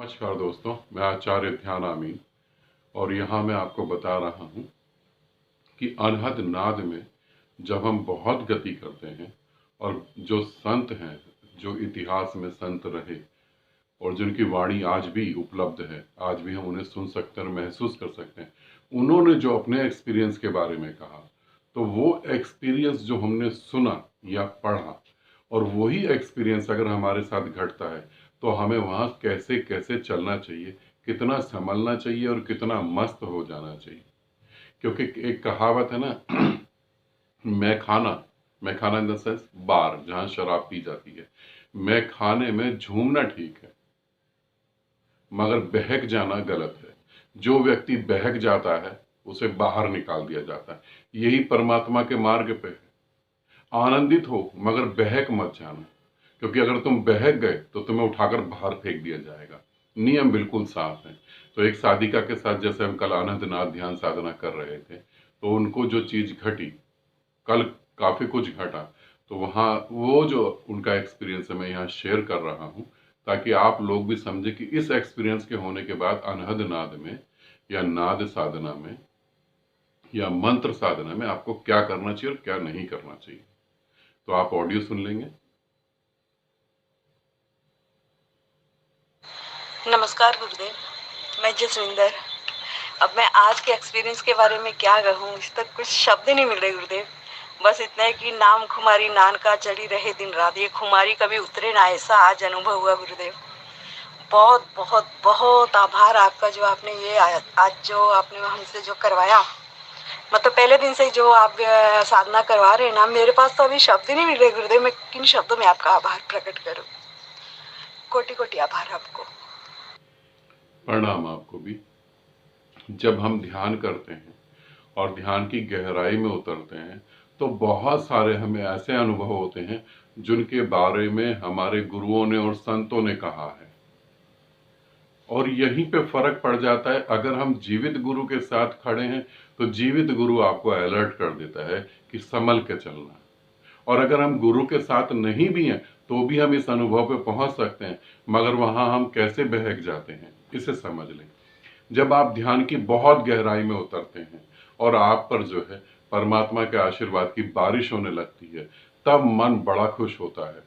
नमस्कार दोस्तों, मैं आचार्य ध्यान आमीन और यहाँ मैं आपको बता रहा हूँ कि अनहद नाद में जब हम बहुत गति करते हैं और जो संत हैं, जो इतिहास में संत रहे और जिनकी वाणी आज भी उपलब्ध है, आज भी हम उन्हें सुन सकते हैं और महसूस कर सकते हैं, उन्होंने जो अपने एक्सपीरियंस के बारे में कहा, तो वो एक्सपीरियंस जो हमने सुना या पढ़ा और वही एक्सपीरियंस अगर हमारे साथ घटता है तो हमें वहाँ कैसे कैसे चलना चाहिए, कितना संभलना चाहिए और कितना मस्त हो जाना चाहिए। क्योंकि एक कहावत है ना, मैं खाना इन द सेंस बार जहाँ शराब पी जाती है। मैं खाने में झूमना ठीक है, मगर बहक जाना गलत है। जो व्यक्ति बहक जाता है उसे बाहर निकाल दिया जाता है। यही परमात्मा के मार्ग पे है। आनंदित हो मगर बहक मत जाना, क्योंकि अगर तुम बहक गए तो तुम्हें उठाकर बाहर फेंक दिया जाएगा। नियम बिल्कुल साफ है। तो एक साधिका के साथ जैसे हम कल आनंदनाथ ध्यान साधना कर रहे थे, तो उनको जो चीज घटी, कल काफी कुछ घटा, तो वहाँ वो जो उनका एक्सपीरियंस है मैं यहाँ शेयर कर रहा हूँ, ताकि आप लोग भी समझे कि इस एक्सपीरियंस के होने के बाद अनहद नाद में या नाद साधना में या मंत्र साधना में आपको क्या करना चाहिए और क्या नहीं करना चाहिए। तो आप ऑडियो सुन लेंगे। नमस्कार गुरुदेव, मैं जसविंदर। अब मैं आज के एक्सपीरियंस के बारे में क्या कहूँ, इस तक कुछ शब्द नहीं मिल रहे गुरुदेव। बस इतना है कि नाम खुमारी नान का चढ़ी रहे दिन रात, ये खुमारी कभी उतरे ना, ऐसा आज अनुभव हुआ गुरुदेव। बहुत बहुत बहुत आभार आपका, जो आपने ये आज जो आपने हमसे जो करवाया, मतलब पहले दिन से जो आप साधना करवा रहे हैं ना, मेरे पास तो अभी शब्द ही नहीं मिल रहे गुरुदेव। मैं किन शब्दों में आपका आभार प्रकट करूँ। कोटि कोटि आभार आपको। प्रणाम आपको भी। जब हम ध्यान करते हैं और ध्यान की गहराई में उतरते हैं तो बहुत सारे हमें ऐसे अनुभव होते हैं जिनके बारे में हमारे गुरुओं ने और संतों ने कहा है, और यहीं पे फर्क पड़ जाता है। अगर हम जीवित गुरु के साथ खड़े हैं तो जीवित गुरु आपको अलर्ट कर देता है कि संभल के चलना, और अगर हम गुरु के साथ नहीं भी हैं तो भी हम इस अनुभव पे पहुंच सकते हैं, मगर वहां हम कैसे बहक जाते हैं इसे समझ लें। जब आप ध्यान की बहुत गहराई में उतरते हैं और आप पर जो है परमात्मा के आशीर्वाद की बारिश होने लगती है, तब मन बड़ा खुश होता है।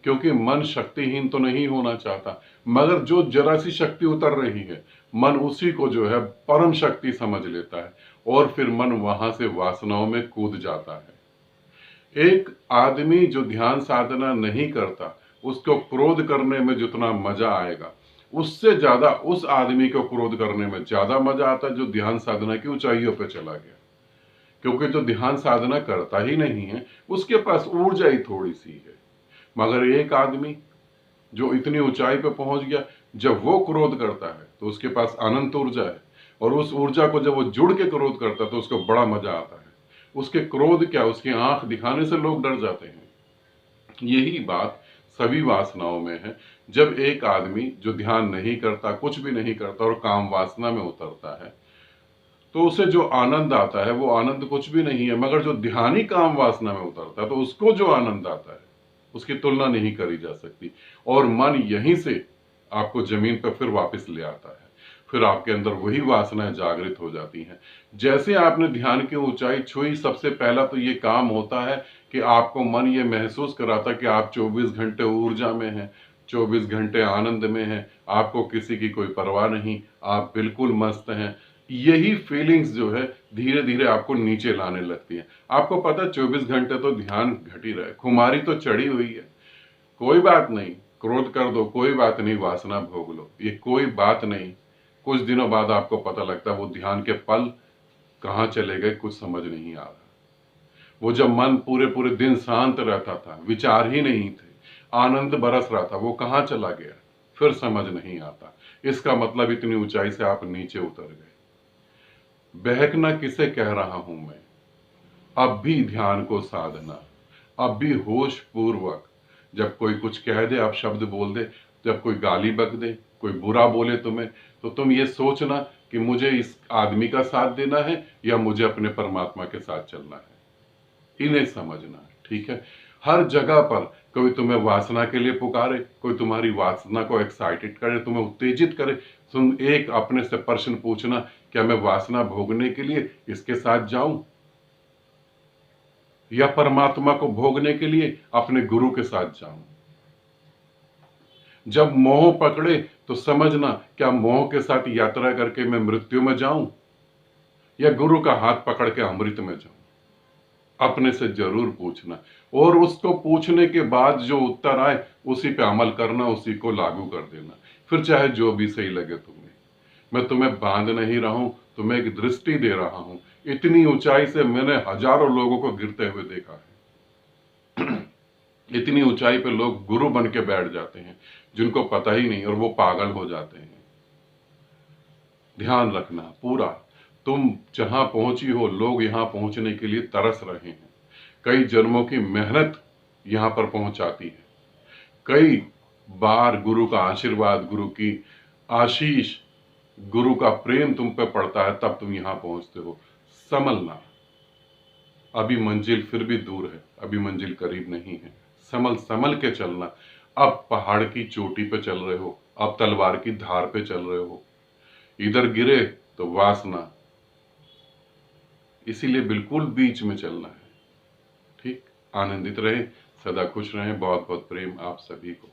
क्योंकि मन शक्तिहीन तो नहीं होना चाहता, मगर जो जरा सी शक्ति उतर रही है, मन उसी को जो है परम शक्ति समझ लेता है और फिर मन वहां से वासनाओं में कूद जाता है। एक आदमी जो ध्यान साधना नहीं करता, उसको क्रोध करने में जितना मजा आएगा, उससे ज्यादा उस आदमी को क्रोध करने में ज्यादा मजा आता है जो ध्यान साधना की ऊंचाइयों पर चला गया। क्योंकि जो ध्यान साधना करता ही नहीं है, उसके पास ऊर्जा ही थोड़ी सी है। मगर एक आदमी जो इतनी ऊंचाई पे पहुंच गया, जब वो क्रोध करता है तो उसके पास अनंत ऊर्जा है, और उस ऊर्जा को जब वो जुड़ के क्रोध करता है तो उसको बड़ा मजा आता है। उसके क्रोध क्या, उसकी आंख दिखाने से लोग डर जाते हैं। यही बात सभी वासनाओं में है। जब एक आदमी जो ध्यान नहीं करता, कुछ भी नहीं करता और काम वासना में उतरता है, तो उसे जो आनंद आता है वो आनंद कुछ भी नहीं है। मगर जो ध्यानी काम वासना में उतरता है तो उसको जो आनंद आता है उसकी तुलना नहीं करी जा सकती, और मन यहीं से आपको जमीन पर फिर वापस ले आता है। फिर आपके अंदर वही वासनाएं जागृत हो जाती हैं। जैसे आपने ध्यान की ऊंचाई छुई, सबसे पहला तो ये काम होता है कि आपको मन ये महसूस कराता कि आप 24 घंटे ऊर्जा में हैं, 24 घंटे आनंद में हैं, आपको किसी की कोई परवाह नहीं, आप बिल्कुल मस्त हैं। यही फीलिंग्स जो है धीरे धीरे आपको नीचे लाने लगती है। आपको पता है 24 घंटे तो ध्यान घट ही रहा है, खुमारी तो चढ़ी हुई है। कोई बात नहीं, क्रोध कर दो, कोई बात नहीं, वासना भोग लो, ये कोई बात नहीं। कुछ दिनों बाद आपको पता लगता है वो ध्यान के पल कहाँ चले गए, कुछ समझ नहीं आ रहा। वो जब मन पूरे पूरे दिन शांत रहता था, विचार ही नहीं थे, आनंद बरस रहा था, वो कहाँ चला गया, फिर समझ नहीं आता। इसका मतलब इतनी ऊंचाई से आप नीचे उतर गए। बहकना किसे कह रहा हूं मैं? अब भी ध्यान को साधना, अब भी होश पूर्वक। जब कोई कुछ कह दे, आप शब्द बोल दे, जब कोई गाली बक दे, कोई बुरा बोले तुम्हें, तो तुम ये सोचना कि मुझे इस आदमी का साथ देना है या मुझे अपने परमात्मा के साथ चलना है। इन्हें समझना, ठीक है। हर जगह पर कोई तुम्हें वासना के लिए पुकारे, कोई तुम्हारी वासना को एक्साइटेड करे, तुम्हें उत्तेजित करे। तुम एक अपने से प्रश्न पूछना, क्या मैं वासना भोगने के लिए इसके साथ जाऊं, या परमात्मा को भोगने के लिए अपने गुरु के साथ जाऊं? जब मोह पकड़े तो समझना, क्या मोह के साथ यात्रा करके मैं मृत्यु में जाऊं, या गुरु का हाथ पकड़ के अमृत में जाऊं? अपने से जरूर पूछना, और उसको पूछने के बाद जो उत्तर आए उसी पे अमल करना, उसी को लागू कर देना। फिर चाहे जो भी सही लगे तुम्हें। मैं तुम्हें बांध नहीं रहा हूं, तुम्हें एक दृष्टि दे रहा हूं। इतनी ऊंचाई से मैंने हजारों लोगों को गिरते हुए देखा है। इतनी ऊंचाई पे लोग गुरु बन के बैठ जाते हैं जिनको पता ही नहीं, और वो पागल हो जाते हैं। ध्यान रखना पूरा, तुम जहां पहुंची हो, लोग यहां पहुंचने के लिए तरस रहे हैं। कई जन्मों की मेहनत यहां पर पहुंचाती है। कई बार गुरु का आशीर्वाद, गुरु की आशीष, गुरु का प्रेम तुम पे पड़ता है, तब तुम यहां पहुंचते हो। संभलना, अभी मंजिल फिर भी दूर है, अभी मंजिल करीब नहीं है। संभल संभल के चलना। अब पहाड़ की चोटी पे चल रहे हो, अब तलवार की धार पे चल रहे हो। इधर गिरे तो वासना, इसीलिए बिल्कुल बीच में चलना है। ठीक, आनंदित रहें, सदा खुश रहें। बहुत बहुत प्रेम आप सभी को।